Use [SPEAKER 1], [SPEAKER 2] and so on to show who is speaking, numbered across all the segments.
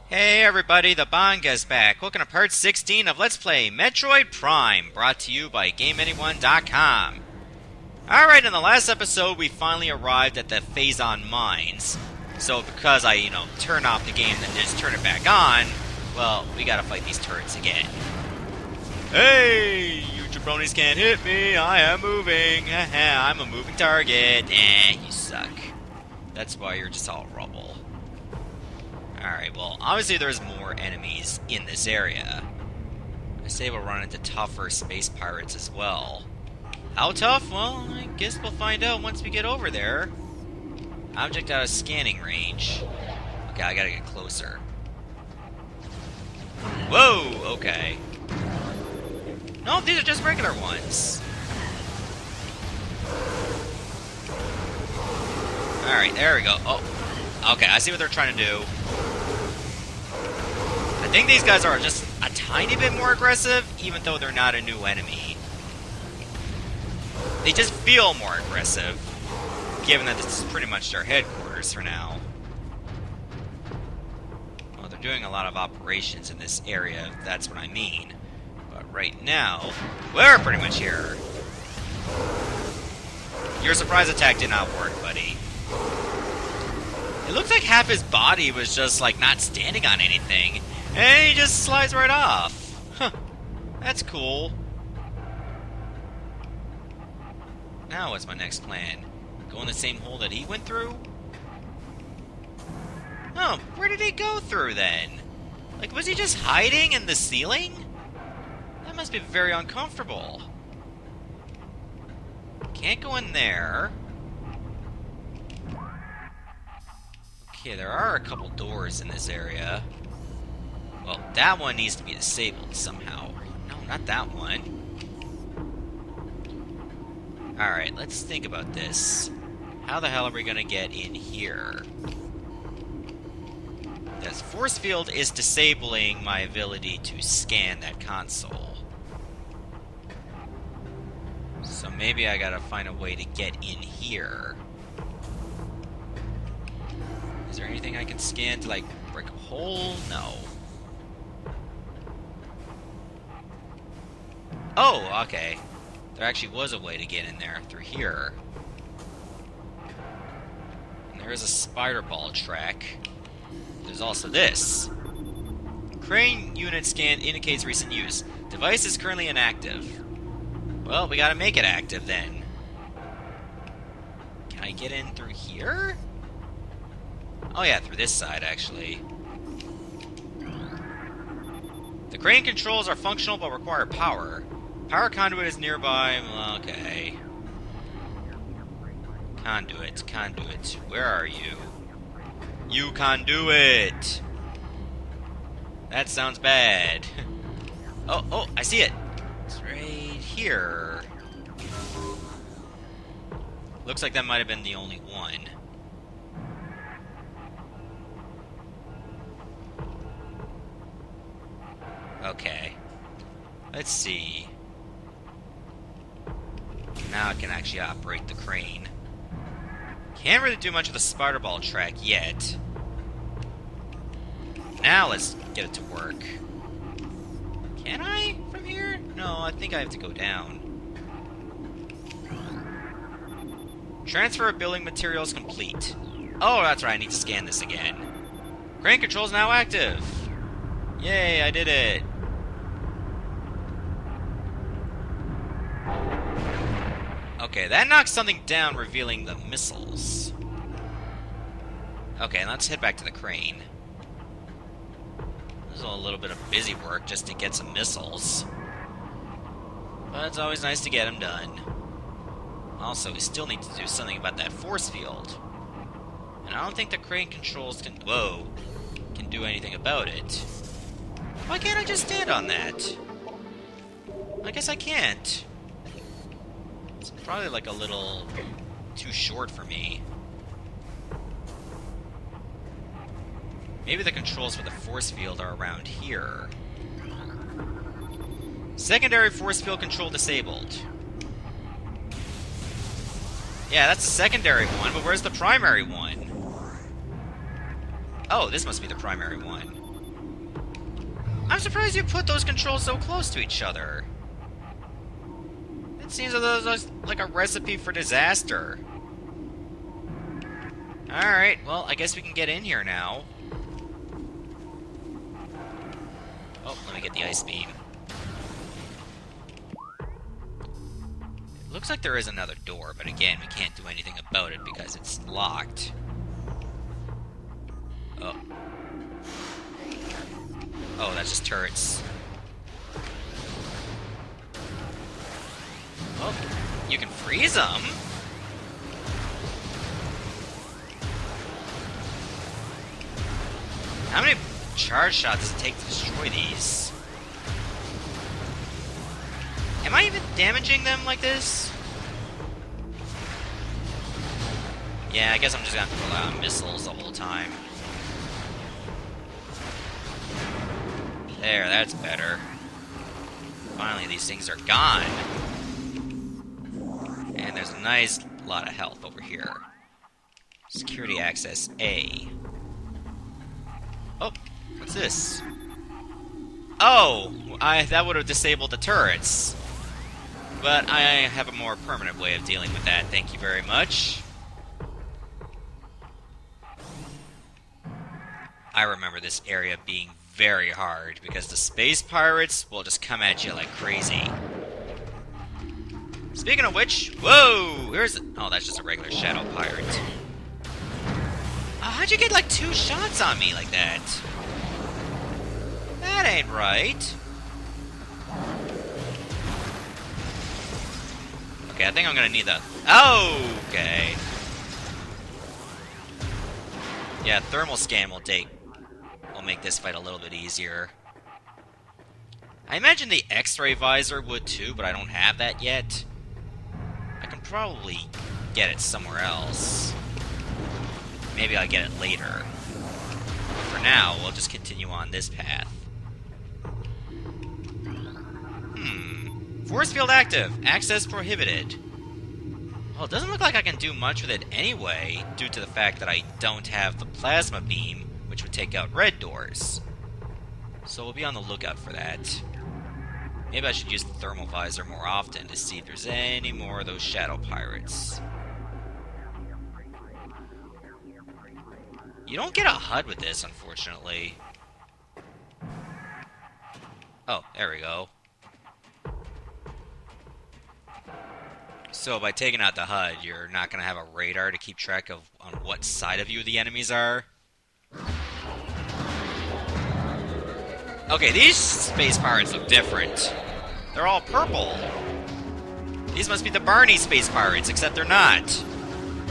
[SPEAKER 1] Hey everybody, the Banga's back. Welcome to part 16 of Let's Play Metroid Prime, brought to you by GameAnyone.com. Alright, in the last episode we finally arrived at the Phazon Mines. So because I, turn off the game and then just turn it back on, well, we gotta fight these turrets again. Hey, you jabronis can't hit me, I am moving. I'm a moving target. You suck. That's why you're just all rubble. Alright, well, obviously there's more enemies in this area. I say we'll run into tougher space pirates as well. How tough? Well, I guess we'll find out once we get over there. Object out of scanning range. Okay, I gotta get closer. Whoa, okay. No, these are just regular ones. Alright, there we go. Oh, okay, I see what they're trying to do. I think these guys are just a tiny bit more aggressive, even though they're not a new enemy. They just feel more aggressive, given that this is pretty much their headquarters for now. Well, they're doing a lot of operations in this area, if that's what I mean. But right now, we're pretty much here. Your surprise attack did not work, buddy. It looks like half his body was just, not standing on anything. And he just slides right off. Huh. That's cool. Now what's my next plan? Go in the same hole that he went through? Oh, where did he go through then? Was he just hiding in the ceiling? That must be very uncomfortable. Can't go in there. Okay, there are a couple doors in this area. Well, that one needs to be disabled somehow. No, not that one. Alright, let's think about this. How the hell are we gonna get in here? This force field is disabling my ability to scan that console. So maybe I gotta find a way to get in here. Is there anything I can scan to, break a hole? No. Oh, okay. There actually was a way to get in there through here. And there is a spider ball track. There's also this. Crane unit scan indicates recent use. Device is currently inactive. Well, we gotta make it active then. Can I get in through here? Oh yeah, through this side actually. The crane controls are functional but require power. Power conduit is nearby. Well, okay. Conduit. Where are you? You conduit! That sounds bad. Oh, I see it. It's right here. Looks like that might have been the only one. Okay. Let's see. Now I can actually operate the crane. Can't really do much with the spider ball track yet. Now let's get it to work. Can I from here? No, I think I have to go down. Transfer of building materials complete. Oh, that's right, I need to scan this again. Crane controls now active. Yay, I did it. Okay, that knocks something down, revealing the missiles. Okay, let's head back to the crane. This is a little bit of busy work just to get some missiles. But it's always nice to get them done. Also, we still need to do something about that force field. And I don't think the crane controls can do anything about it. Why can't I just stand on that? I guess I can't. It's probably a little too short for me. Maybe the controls for the force field are around here. Secondary force field control disabled. Yeah, that's the secondary one, but where's the primary one? Oh, this must be the primary one. I'm surprised you put those controls so close to each other. It seems like a recipe for disaster. Alright, well, I guess we can get in here now. Oh, let me get the ice beam. It looks like there is another door, but again, we can't do anything about it because it's locked. Oh. Oh, that's just turrets. Oh, you can freeze them? How many charge shots does it take to destroy these? Am I even damaging them like this? Yeah, I guess I'm just gonna have to rely on missiles the whole time. There, that's better. Finally, these things are gone. And there's a nice lot of health over here. Security access A. Oh, what's this? Oh, that would have disabled the turrets. But I have a more permanent way of dealing with that. Thank you very much. I remember this area being very hard because the space pirates will just come at you like crazy. Speaking of which, whoa! Oh, that's just a regular shadow pirate. How'd you get like 2 shots on me like that? That ain't right. Okay, I think I'm gonna need the... Oh, okay. Yeah, thermal scan will make this fight a little bit easier. I imagine the X-ray visor would too, but I don't have that yet. I can probably get it somewhere else. Maybe I'll get it later. But for now, we'll just continue on this path. Force field active. Access prohibited. Well, it doesn't look like I can do much with it anyway, due to the fact that I don't have the plasma beam, which would take out red doors. So we'll be on the lookout for that. Maybe I should use the thermal visor more often to see if there's any more of those shadow pirates. You don't get a HUD with this, unfortunately. Oh, there we go. So by taking out the HUD, you're not going to have a radar to keep track of on what side of you the enemies are. Okay, these space pirates look different. They're all purple. These must be the Barney space pirates, except they're not.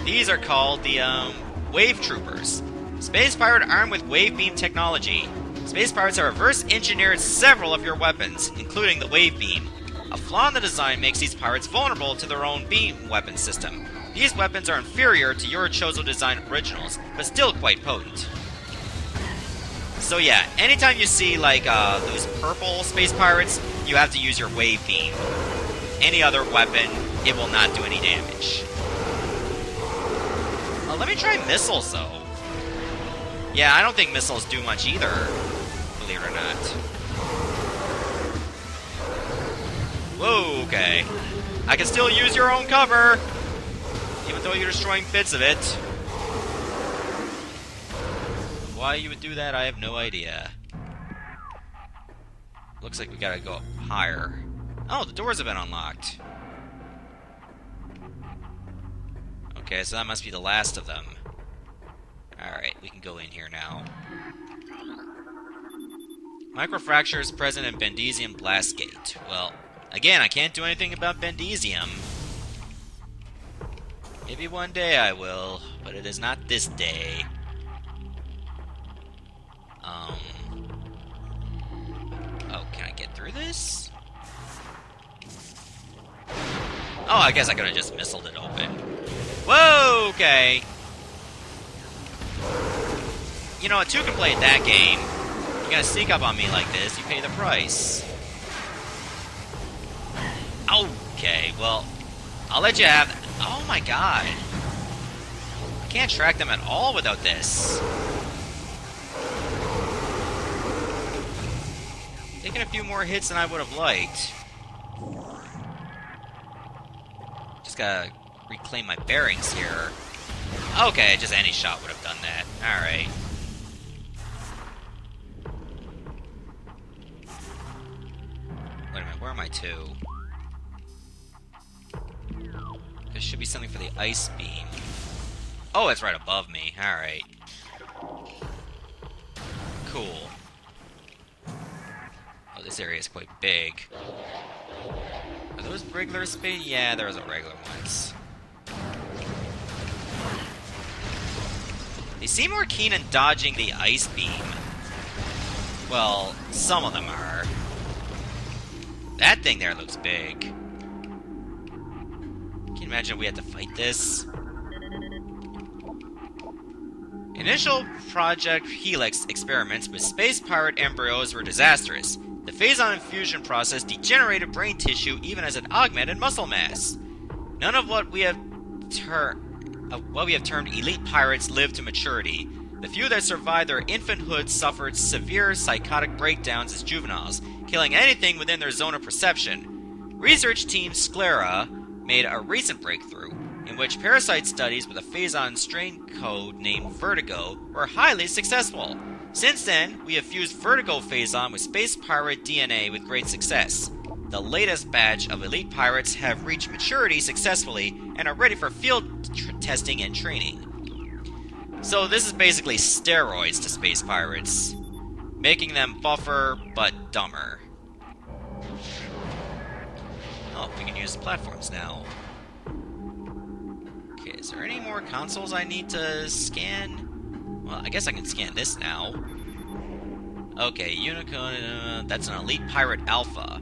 [SPEAKER 1] These are called the, Wave Troopers. Space pirate armed with wave beam technology. Space pirates have reverse engineered several of your weapons, including the wave beam. A flaw in the design makes these pirates vulnerable to their own beam weapon system. These weapons are inferior to your Chozo design originals, but still quite potent. So yeah, anytime you see like those purple space pirates, you have to use your wave beam. Any other weapon, it will not do any damage. Let me try missiles though. Yeah, I don't think missiles do much either, believe it or not. Whoa, okay. I can still use your own cover, even though you're destroying bits of it. Why you would do that, I have no idea. Looks like we gotta go up higher. Oh, the doors have been unlocked. Okay, so that must be the last of them. Alright, we can go in here now. Microfractures present in Bendesium Blast Gate. Well, again, I can't do anything about Bendesium. Maybe one day I will, but it is not this day. Oh, can I get through this? Oh, I guess I could have just missiled it open. Whoa, okay. You know what, two can play that game. You're gonna sneak up on me like this, you pay the price. Okay, well, I'll let you have... Oh my god. I can't track them at all without this. Taking a few more hits than I would have liked. Just gotta reclaim my bearings here. Okay, just any shot would have done that. Alright. Wait a minute, where am I to? There should be something for the ice beam. Oh, it's right above me. Alright. Cool. Oh, this area is quite big. Are those regular space? Yeah, there was a regular ones. They seem more keen on dodging the ice beam. Well, some of them are. That thing there looks big. Can you imagine if we had to fight this? Initial Project Helix experiments with space pirate embryos were disastrous. The Phazon infusion process degenerated brain tissue even as it augmented muscle mass. None of what we have termed elite pirates lived to maturity. The few that survived their infanthood suffered severe psychotic breakdowns as juveniles, killing anything within their zone of perception. Research team Sclera made a recent breakthrough, in which parasite studies with a Phazon strain code named Vertigo were highly successful. Since then, we have fused Vertigo Phazon with space pirate DNA with great success. The latest batch of elite pirates have reached maturity successfully and are ready for field testing and training. So this is basically steroids to space pirates, making them buffer but dumber. Oh, we can use the platforms now. Okay, is there any more consoles I need to scan? Well, I guess I can scan this now. Okay, Unicorn, that's an elite pirate alpha.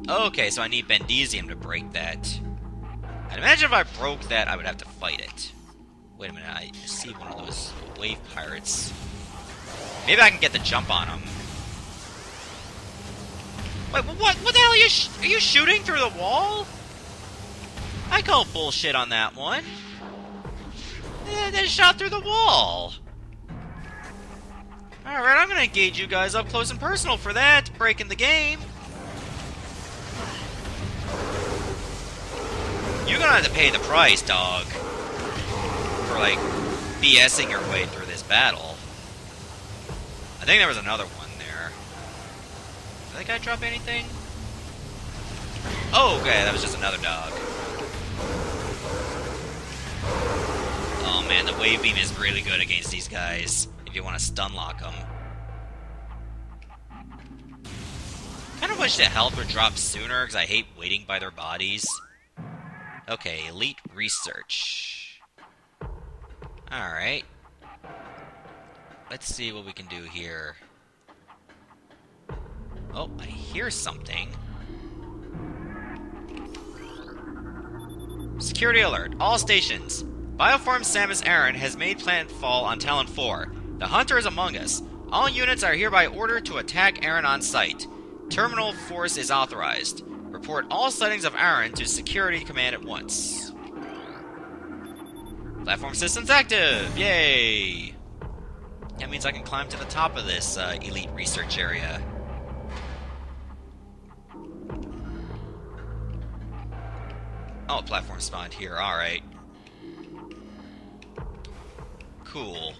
[SPEAKER 1] Okay, so I need Bendesium to break that. I'd imagine if I broke that, I would have to fight it. Wait a minute, I see one of those wave pirates. Maybe I can get the jump on him. Wait, what the hell are you shooting through the wall? I call bullshit on that one. They shot through the wall. Alright, I'm gonna engage you guys up close and personal for that, breaking the game. You're gonna have to pay the price, dog. For, like, BSing your way through this battle. I think there was another one there. Did that guy drop anything? Oh, okay, that was just another dog. Oh man, the wave beam is really good against these guys, if you want to stun lock them. Kinda wish the health would drop sooner, because I hate waiting by their bodies. Okay, elite research. Alright. Let's see what we can do here. Oh, I hear something. Security alert. All stations. Bioform Samus Aran has made planetfall on Talon 4. The Hunter is among us. All units are hereby ordered to attack Aran on site. Terminal force is authorized. Report all sightings of Aran to Security Command at once. Platform systems active! Yay! That means I can climb to the top of this elite research area. Oh, platform spawned here. Alright. Cool.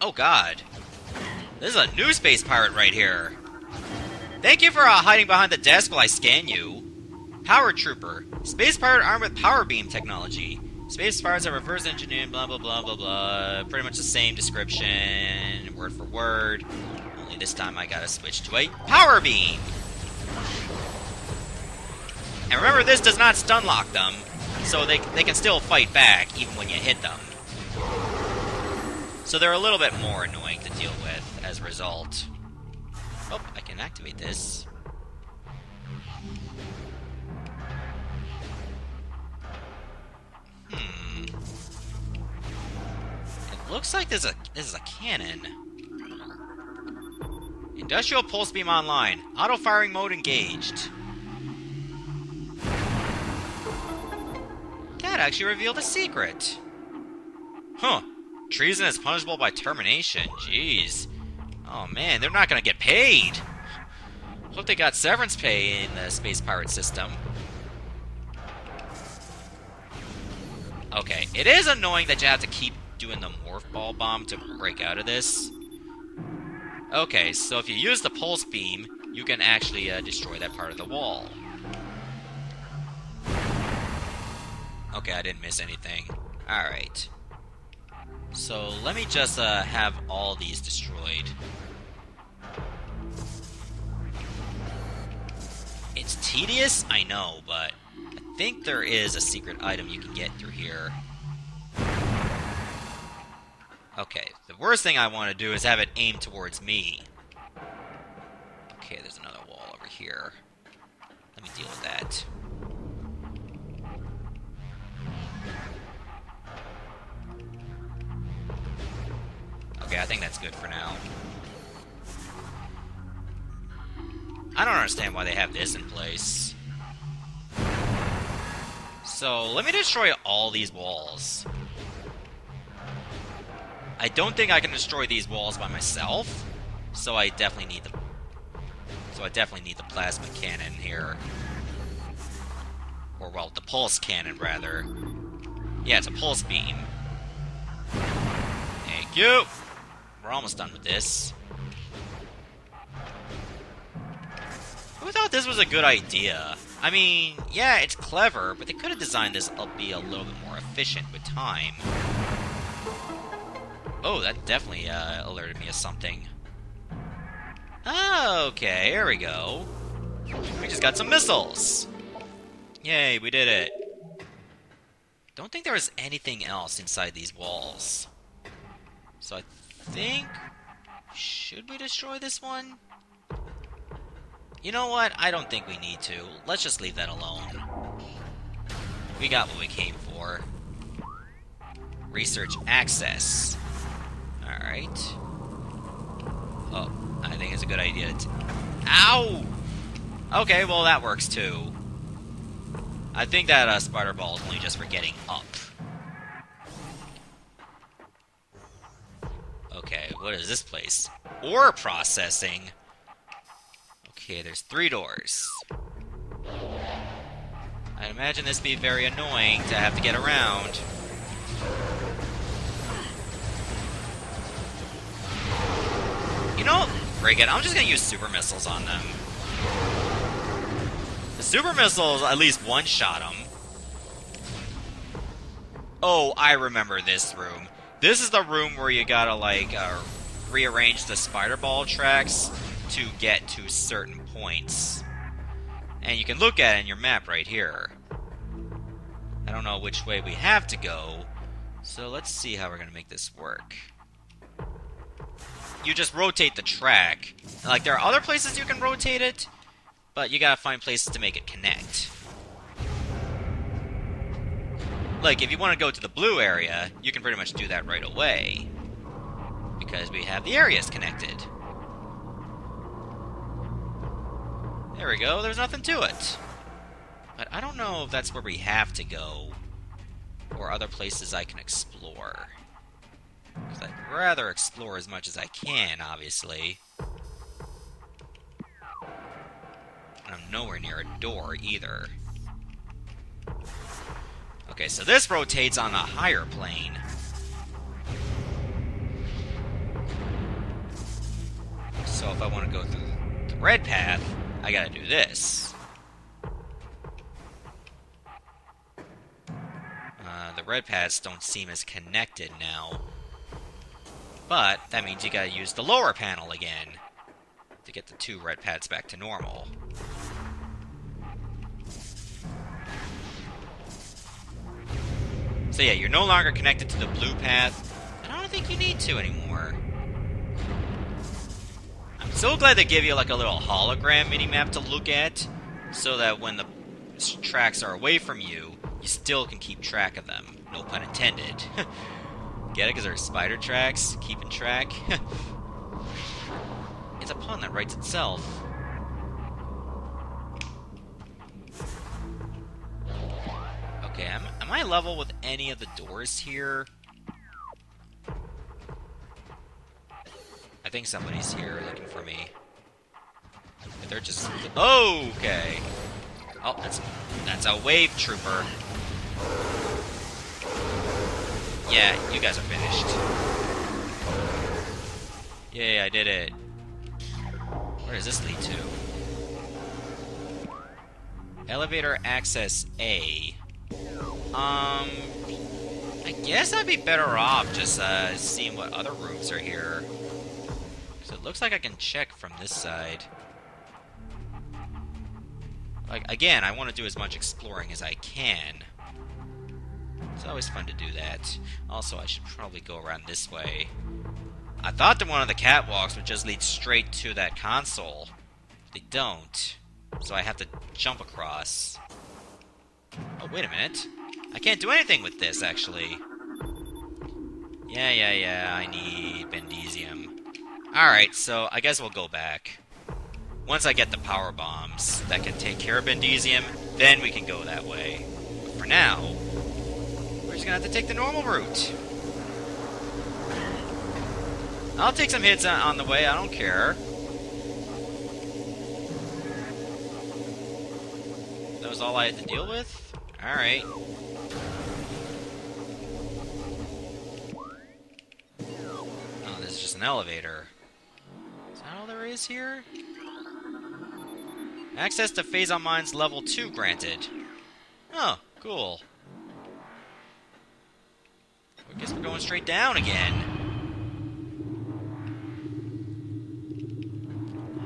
[SPEAKER 1] Oh god. This is a new space pirate right here. Thank you for hiding behind the desk while I scan you. Power Trooper. Space pirate armed with power beam technology. Space pirates are reverse engineered, blah blah blah blah blah. Pretty much the same description, word for word. Only this time I gotta switch to a power beam. And remember, this does not stun lock them, so they can still fight back even when you hit them. So they're a little bit more annoying to deal with as a result. Oh, I can activate this. It looks like this is a cannon. Industrial pulse beam online. Auto firing mode engaged. That actually revealed a secret. Huh. Treason is punishable by termination. Jeez. Oh man, they're not gonna get paid! Hope they got severance pay in the Space Pirate system. Okay, it is annoying that you have to keep doing the Morph Ball Bomb to break out of this. Okay, so if you use the Pulse Beam, you can actually destroy that part of the wall. Okay, I didn't miss anything. Alright. So, let me just have all these destroyed. It's tedious, I know, but I think there is a secret item you can get through here. Okay, the worst thing I want to do is have it aim towards me. Okay, there's another wall over here. Let me deal with that. Okay, I think that's good for now. I don't understand why they have this in place. So, let me destroy all these walls. I don't think I can destroy these walls by myself, so I definitely need the plasma cannon here. Or, well, the pulse cannon, rather. Yeah, it's a pulse beam. Thank you! We're almost done with this. Who thought this was a good idea? I mean, yeah, it's clever, but they could have designed this to be a little bit more efficient with time. Oh, that definitely alerted me of something. Okay, here we go. We just got some missiles! Yay, we did it. Don't think there was anything else inside these walls. So I think... Should we destroy this one? You know what? I don't think we need to. Let's just leave that alone. We got what we came for. Research access. Alright. Oh, I think it's a good idea to... Ow! Okay, well that works too. I think that spider ball is only just for getting up. Okay, what is this place? Ore processing? Okay, there's 3 doors. I'd imagine this would be very annoying to have to get around. You know, frick it, I'm just gonna use super missiles on them. The super missiles at least one-shot them. Oh, I remember this room. This is the room where you gotta, like, rearrange the spider ball tracks to get to certain points. And you can look at it in your map right here. I don't know which way we have to go, so let's see how we're gonna make this work. You just rotate the track. Like, there are other places you can rotate it, but you gotta find places to make it connect. Like, if you want to go to the blue area, you can pretty much do that right away. Because we have the areas connected. There we go, there's nothing to it. But I don't know if that's where we have to go, or other places I can explore. Because I'd rather explore as much as I can, obviously. And I'm nowhere near a door, either. Okay, so this rotates on a higher plane. So if I want to go through the red path, I gotta do this. The red paths don't seem as connected now. But that means you gotta use the lower panel again to get the 2 red paths back to normal. So yeah, you're no longer connected to the blue path, and I don't think you need to anymore. I'm so glad they give you like a little hologram minimap to look at, so that when the tracks are away from you, you still can keep track of them. No pun intended. Get it? Because they're spider tracks, keeping track. It's a pun that writes itself. Okay, am I level with any of the doors here? I I think somebody's here looking for me. But they're just... Oh, okay. Oh, that's a wave trooper. Yeah, you guys are finished. Yay, I did it. Where does this lead to? Elevator access A. I guess I'd be better off just seeing what other rooms are here. So it looks like I can check from this side. Like, again, I want to do as much exploring as I can. It's always fun to do that. Also, I should probably go around this way. I thought that one of the catwalks would just lead straight to that console. They don't. So I have to jump across. Oh, wait a minute. I can't do anything with this, actually. Yeah, I need Bendesium. Alright, so I guess we'll go back. Once I get the power bombs that can take care of Bendesium, then we can go that way. But for now, we're just gonna have to take the normal route. I'll take some hits on the way, I don't care. That was all I had to deal with? Alright. Oh, this is just an elevator. Is that all there is here? Access to Phazon Mines level 2 granted. Oh, cool. I guess we're going straight down again.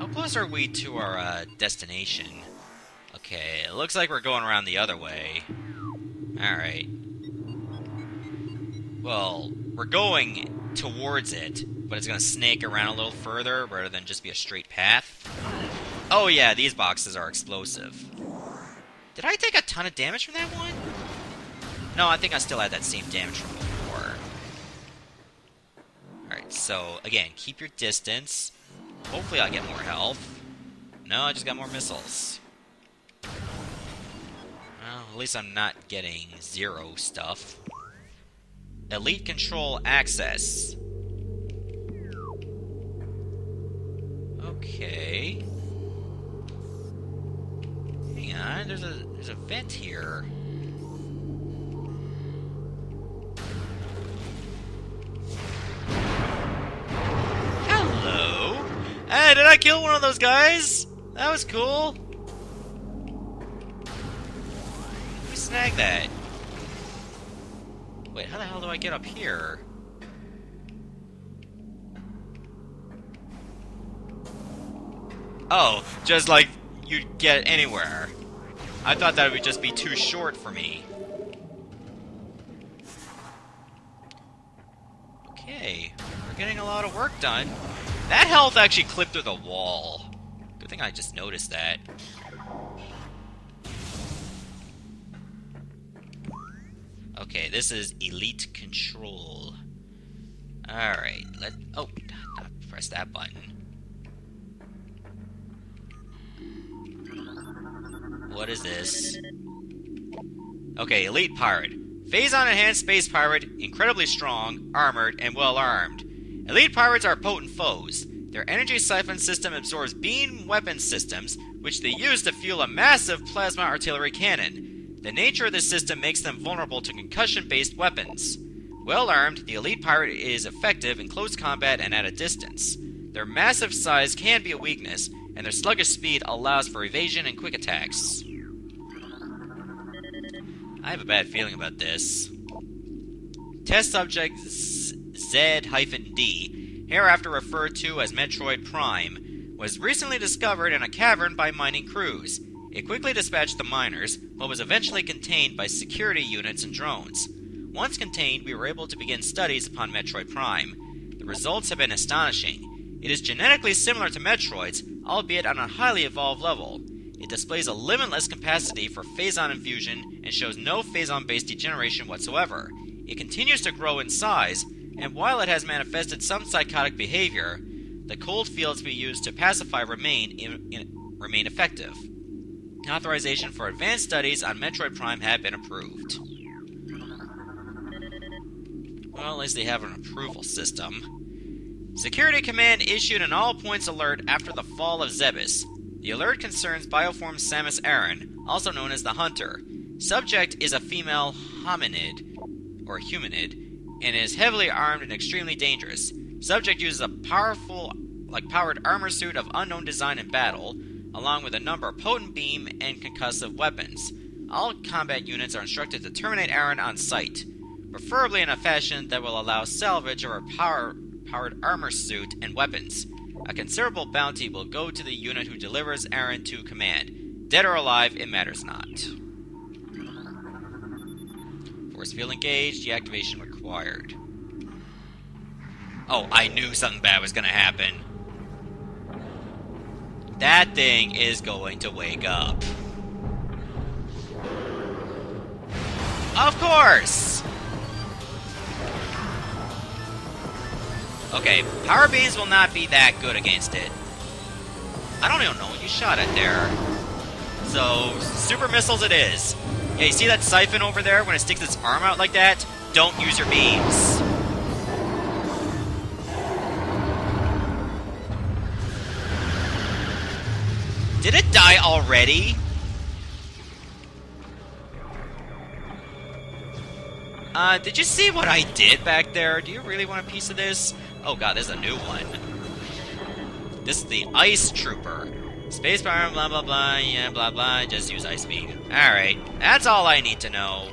[SPEAKER 1] How close are we to our destination? Okay, it looks like we're going around the other way. Alright. Well, we're going towards it, but it's going to snake around a little further rather than just be a straight path. Oh yeah, these boxes are explosive. Did I take a ton of damage from that one? No, I think I still had that same damage from before. Alright, so, again, keep your distance. Hopefully I'll get more health. No, I just got more missiles. Well, at least I'm not getting zero stuff. Elite control access. Okay. Hang on, there's a vent here. Hello. Hey, did I kill one of those guys? That was cool. Let me snag that. Wait, how the hell do I get up here? Oh, just like you'd get anywhere. I thought that would just be too short for me. Okay, we're getting a lot of work done. That health actually clipped through the wall. Good thing I just noticed that. Okay, this is elite control. Alright, oh, press that button. What is this? Okay, elite pirate. Phazon enhanced space pirate, incredibly strong, armored, and well armed. Elite pirates are potent foes. Their energy siphon system absorbs beam weapon systems, which they use to fuel a massive plasma artillery cannon. The nature of this system makes them vulnerable to concussion-based weapons. Well armed, the elite pirate is effective in close combat and at a distance. Their massive size can be a weakness, and their sluggish speed allows for evasion and quick attacks. I have a bad feeling about this. Test subject Z-D, hereafter referred to as Metroid Prime, was recently discovered in a cavern by mining crews. It quickly dispatched the miners, but was eventually contained by security units and drones. Once contained, we were able to begin studies upon Metroid Prime. The results have been astonishing. It is genetically similar to Metroid's, albeit on a highly evolved level. It displays a limitless capacity for Phazon infusion and shows no Phazon-based degeneration whatsoever. It continues to grow in size, and while it has manifested some psychotic behavior, the cold fields we use to pacify remain effective. Authorization for advanced studies on Metroid Prime have been approved. Well, at least they have an approval system. Security Command issued an all-points alert after the fall of Zebes. The alert concerns bioform Samus Aran, also known as the Hunter. Subject is a female hominid, or humanid, and is heavily armed and extremely dangerous. Subject uses a powered armor suit of unknown design in battle, along with a number of potent beam and concussive weapons. All combat units are instructed to terminate Aran on sight, preferably in a fashion that will allow salvage of her powered armor suit and weapons. A considerable bounty will go to the unit who delivers Aran to command. Dead or alive, it matters not. Force field engaged, deactivation required. Oh, I knew something bad was gonna happen. That thing is going to wake up. Of course! Okay, power beams will not be that good against it. I don't even know what you shot at there. So, super missiles it is. Yeah, you see that siphon over there when it sticks its arm out like that? Don't use your beams. Did it die already? Did you see what I did back there? Do you really want a piece of this? Oh god, there's a new one. This is the Ice Trooper. Spacebar, blah blah blah, yeah, blah blah, just use Ice Beam. Alright, that's all I need to know.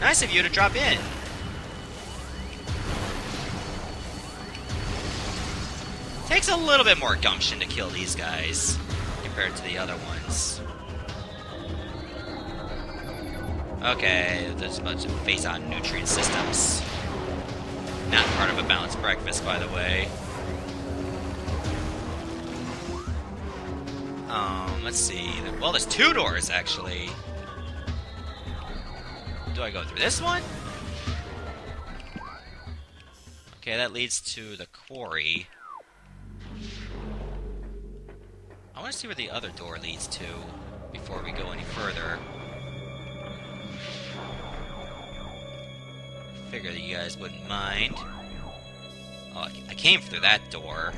[SPEAKER 1] Nice of you to drop in. Takes a little bit more gumption to kill these guys compared to the other ones. Okay, there's a bunch of Phazon nutrient systems. Not part of a balanced breakfast, by the way. Let's see. Well, there's two doors, actually. Do I go through this one? Okay, that leads to the quarry. I want to see where the other door leads to before we go any further. Figure that you guys wouldn't mind. Oh, I came through that door.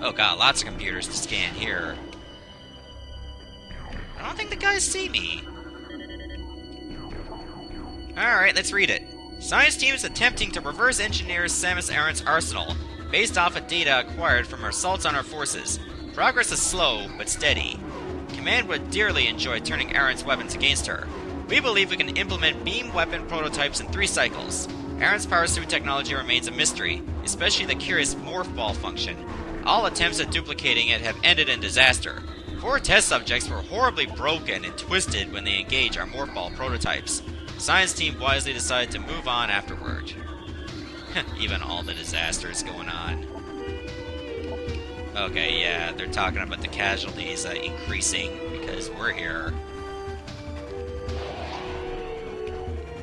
[SPEAKER 1] Oh god, lots of computers to scan here. I don't think the guys see me. Alright, let's read it. Science team is attempting to reverse engineer Samus Aran's arsenal, based off of data acquired from her assaults on our forces. Progress is slow, but steady. Command would dearly enjoy turning Aran's weapons against her. We believe we can implement beam weapon prototypes in 3 cycles. Aran's power suit technology remains a mystery, especially the curious morph ball function. All attempts at duplicating it have ended in disaster. 4 test subjects were horribly broken and twisted when they engaged our morph ball prototypes. Science team wisely decided to move on afterward. Even all the disasters going on. Okay, yeah, they're talking about the casualties increasing because we're here.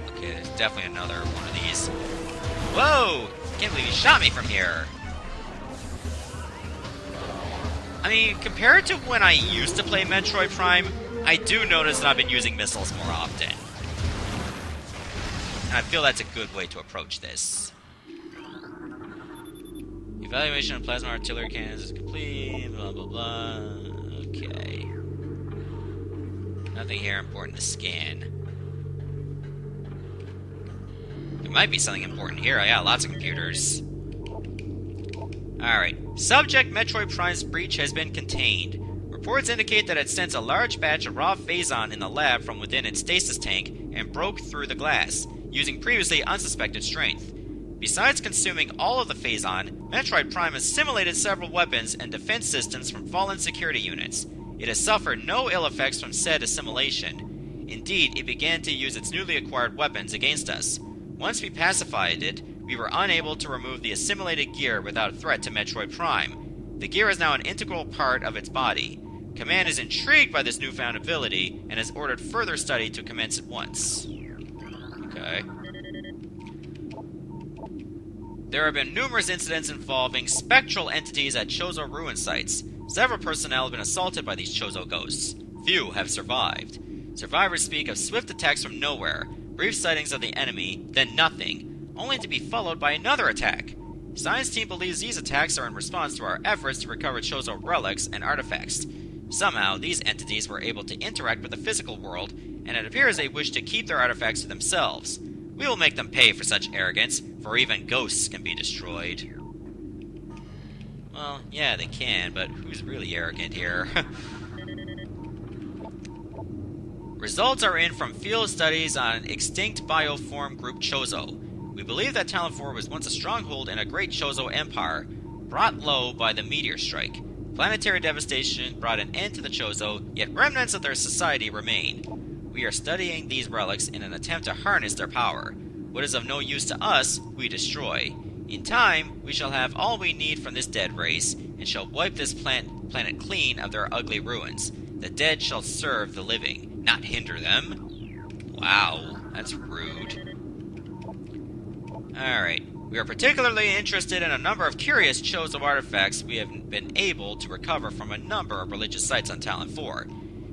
[SPEAKER 1] Okay, there's definitely another one of these. Whoa! Can't believe he shot me from here. I mean, compared to when I used to play Metroid Prime, I do notice that I've been using missiles more often. And I feel that's a good way to approach this. Evaluation of plasma artillery cannons is complete, blah blah blah. Okay. Nothing here important to scan. There might be something important here. Yeah, lots of computers. Alright. Subject Metroid Prime's breach has been contained. Reports indicate that it sent a large batch of raw Phazon in the lab from within its stasis tank and broke through the glass, using previously unsuspected strength. Besides consuming all of the Phazon, Metroid Prime has assimilated several weapons and defense systems from fallen security units. It has suffered no ill effects from said assimilation. Indeed, it began to use its newly acquired weapons against us. Once we pacified it, we were unable to remove the assimilated gear without threat to Metroid Prime. The gear is now an integral part of its body. Command is intrigued by this newfound ability and has ordered further study to commence at once. Okay. There have been numerous incidents involving spectral entities at Chozo ruin sites. Several personnel have been assaulted by these Chozo ghosts. Few have survived. Survivors speak of swift attacks from nowhere, brief sightings of the enemy, then nothing, only to be followed by another attack. Science team believes these attacks are in response to our efforts to recover Chozo relics and artifacts. Somehow, these entities were able to interact with the physical world, and it appears they wish to keep their artifacts to themselves. We will make them pay for such arrogance, for even ghosts can be destroyed. Well, yeah, they can, but who's really arrogant here? Results are in from field studies on extinct bioform group Chozo. We believe that Talon 4 was once a stronghold in a great Chozo empire, brought low by the meteor strike. Planetary devastation brought an end to the Chozo, yet remnants of their society remain. We are studying these relics in an attempt to harness their power. What is of no use to us, we destroy. In time, we shall have all we need from this dead race, and shall wipe this planet clean of their ugly ruins. The dead shall serve the living, not hinder them. Wow, that's rude. Alright, we are particularly interested in a number of curious Chozo artifacts we have been able to recover from a number of religious sites on Talon 4.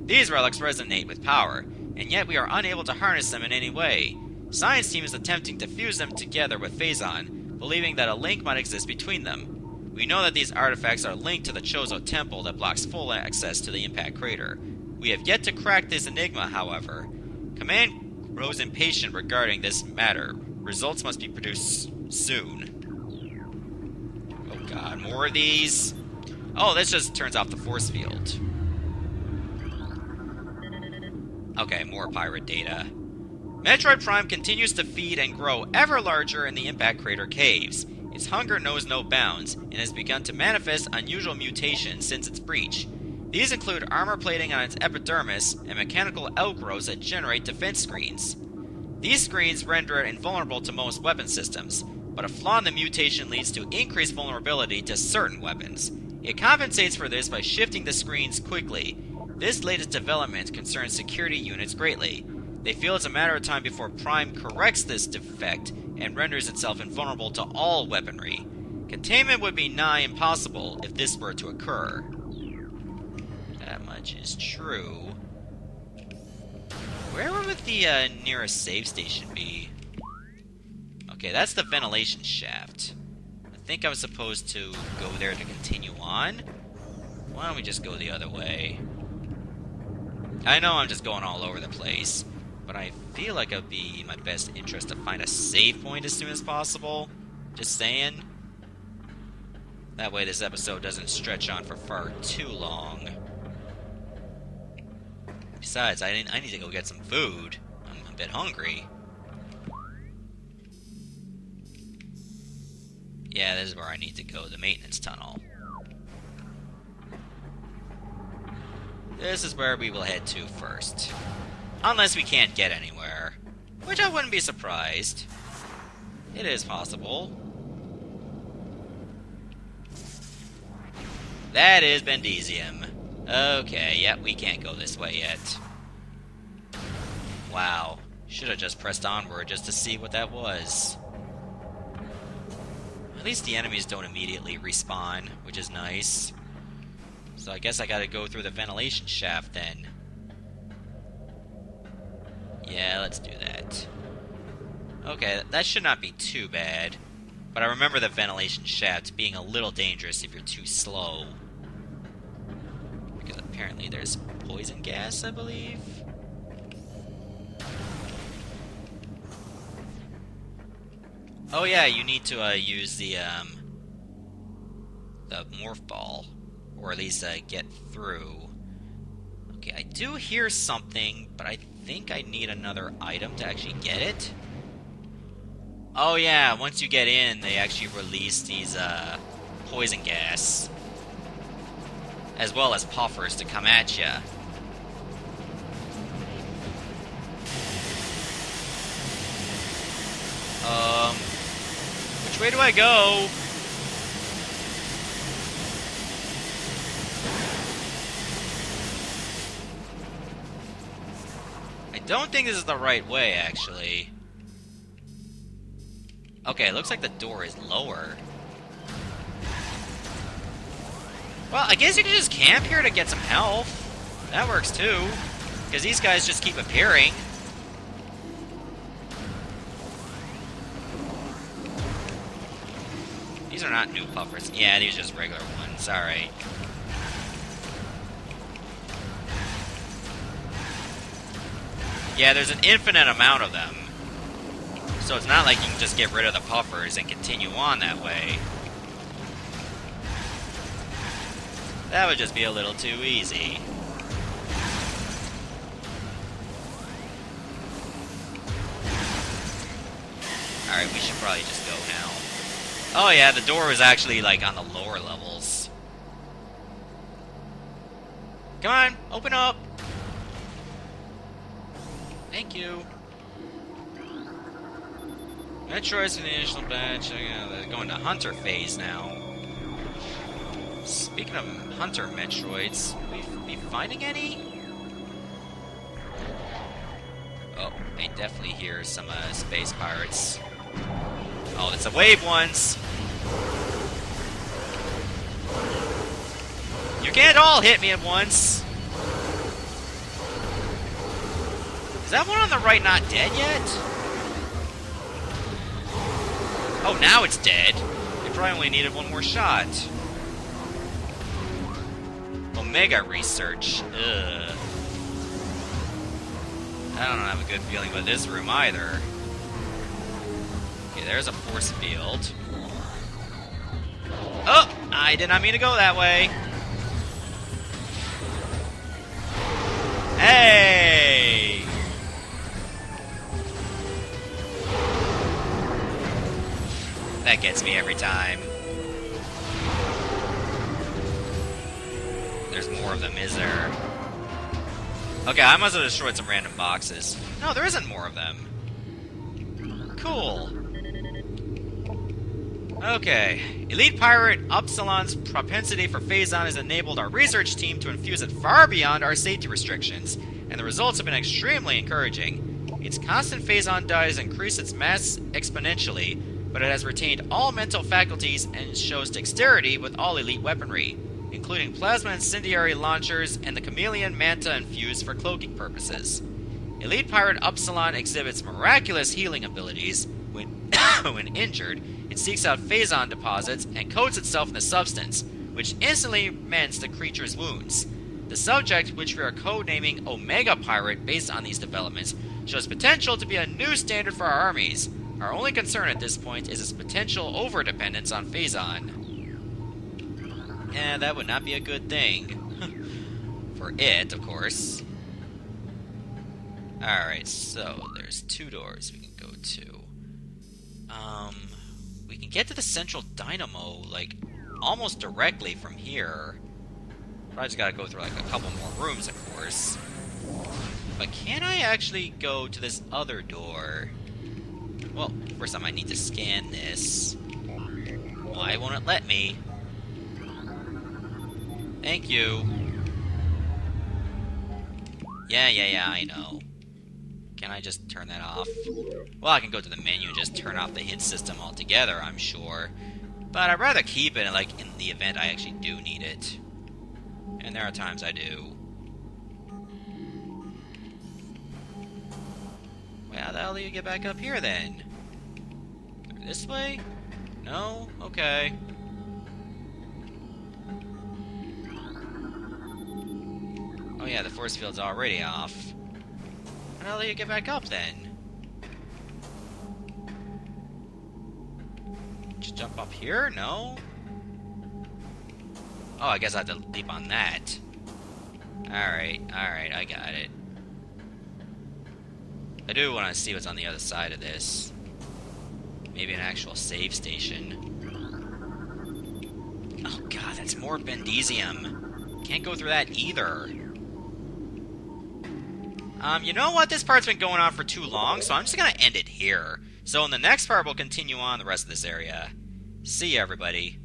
[SPEAKER 1] These relics resonate with power, and yet we are unable to harness them in any way. Science team is attempting to fuse them together with Phazon, believing that a link might exist between them. We know that these artifacts are linked to the Chozo temple that blocks full access to the impact crater. We have yet to crack this enigma, however. Command grows impatient regarding this matter. Results must be produced soon. Oh god, more of these? Oh, this just turns off the force field. Okay, more pirate data. Metroid Prime continues to feed and grow ever larger in the impact crater caves. Its hunger knows no bounds, and has begun to manifest unusual mutations since its breach. These include armor plating on its epidermis and mechanical outgrowths that generate defense screens. These screens render it invulnerable to most weapon systems, but a flaw in the mutation leads to increased vulnerability to certain weapons. It compensates for this by shifting the screens quickly. This latest development concerns security units greatly. They feel it's a matter of time before Prime corrects this defect and renders itself invulnerable to all weaponry. Containment would be nigh impossible if this were to occur. That much is true. Where would the nearest save station be? Okay, that's the ventilation shaft. I think I was supposed to go there to continue on. Why don't we just go the other way? I know I'm just going all over the place, but I feel like it would be in my best interest to find a save point as soon as possible. Just saying. That way this episode doesn't stretch on for far too long. Besides, I need to go get some food. I'm a bit hungry. Yeah, this is where I need to go, the maintenance tunnel. This is where we will head to first. Unless we can't get anywhere. Which I wouldn't be surprised. It is possible. That is Bendesium. Okay, yep, we can't go this way yet. Wow. Should have just pressed onward just to see what that was. At least the enemies don't immediately respawn, which is nice. So I guess I gotta go through the ventilation shaft then. Yeah, let's do that. Okay, that should not be too bad. But I remember the ventilation shaft being a little dangerous if you're too slow. Because apparently there's poison gas, I believe. Oh yeah, you need to use the morph ball. Or at least get through. Okay, I do hear something, but I think I need another item to actually get it. Oh yeah, once you get in, they actually release these poison gas. As well as puffers to come at ya. Which way do I go? I don't think this is the right way, actually. Okay, it looks like the door is lower. Well, I guess you can just camp here to get some health. That works too. Because these guys just keep appearing. These are not new puffers. Yeah, these are just regular ones. Alright. Yeah, there's an infinite amount of them. So it's not like you can just get rid of the puffers and continue on that way. That would just be a little too easy. Alright, we should probably just go now. Oh yeah, the door was actually, like, on the lower levels. Come on, open up! Thank you. Metroid's in the initial batch. They're going to Hunter phase now. Speaking of Hunter Metroids, we finding any? Oh, they definitely hear some space pirates. Oh, it's the wave ones! You can't all hit me at once! Is that one on the right not dead yet? Oh, now it's dead. They probably only needed one more shot. Omega research. Ugh. I don't have a good feeling about this room either. Okay, there's a force field. Oh! I did not mean to go that way. Hey! That gets me every time. There's more of them, is there? Okay, I must have destroyed some random boxes. No, there isn't more of them. Cool. Okay. Elite Pirate Upsilon's propensity for Phazon has enabled our research team to infuse it far beyond our safety restrictions, and the results have been extremely encouraging. Its constant Phazon dye has increased its mass exponentially, but it has retained all mental faculties and shows dexterity with all elite weaponry, including plasma incendiary launchers and the chameleon manta infused for cloaking purposes. Elite Pirate Upsilon exhibits miraculous healing abilities. When injured, it seeks out Phazon deposits and coats itself in the substance, which instantly mends the creature's wounds. The subject, which we are codenaming Omega Pirate based on these developments, shows potential to be a new standard for our armies. Our only concern at this point is its potential overdependence on Phazon. Yeah, that would not be a good thing. For it, of course. Alright, so there's two doors we can go to. We can get to the central dynamo, like, almost directly from here. Probably just gotta go through, like, a couple more rooms, of course. But can I actually go to this other door? Well, first I might need to scan this. Why won't it let me? Thank you. Yeah, I know. Can I just turn that off? Well, I can go to the menu and just turn off the hit system altogether, I'm sure. But I'd rather keep it, like, in the event I actually do need it. And there are times I do. Wait, how the hell do you get back up here, then? This way? No? Okay. Oh yeah, the force field's already off. How the hell do you get back up, then? Just jump up here? No? Oh, I guess I have to leap on that. Alright, I got it. I do want to see what's on the other side of this. Maybe an actual save station. Oh god, that's more Bendesium. Can't go through that either. You know what? This part's been going on for too long, so I'm just gonna end it here. So in the next part, we'll continue on the rest of this area. See ya, everybody.